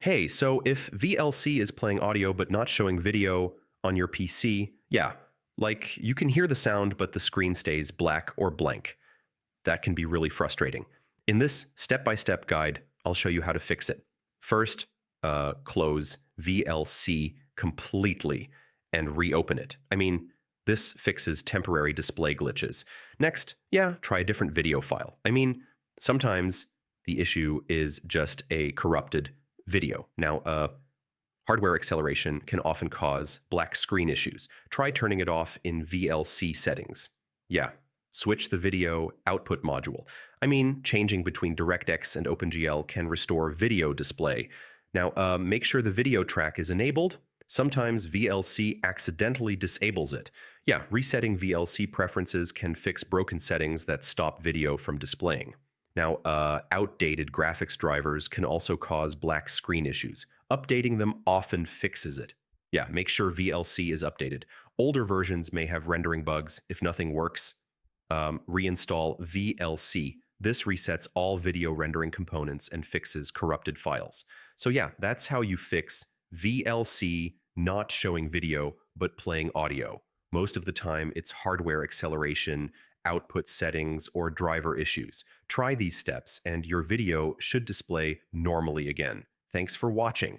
Hey, so if VLC is playing audio but not showing video on your PC, yeah, like you can hear the sound but the screen stays black or blank. That can be really frustrating. In this step-by-step guide, I'll show you how to fix it. First, close VLC completely and reopen it. This fixes temporary display glitches. Next, yeah, try a different video file. Sometimes the issue is just a corrupted video. Now, hardware acceleration can often cause black screen issues. Try turning it off in VLC settings. Yeah, switch the video output module. Changing between DirectX and OpenGL can restore video display. Now, make sure the video track is enabled. Sometimes VLC accidentally disables it. Yeah, resetting VLC preferences can fix broken settings that stop video from displaying. Now, outdated graphics drivers can also cause black screen issues. Updating them often fixes it. Yeah, make sure VLC is updated. Older versions may have rendering bugs. If nothing works, reinstall VLC. This resets all video rendering components and fixes corrupted files. So yeah, that's how you fix VLC not showing video but playing audio. Most of the time, it's hardware acceleration, output settings, or driver issues. Try these steps and your video should display normally again. Thanks for watching.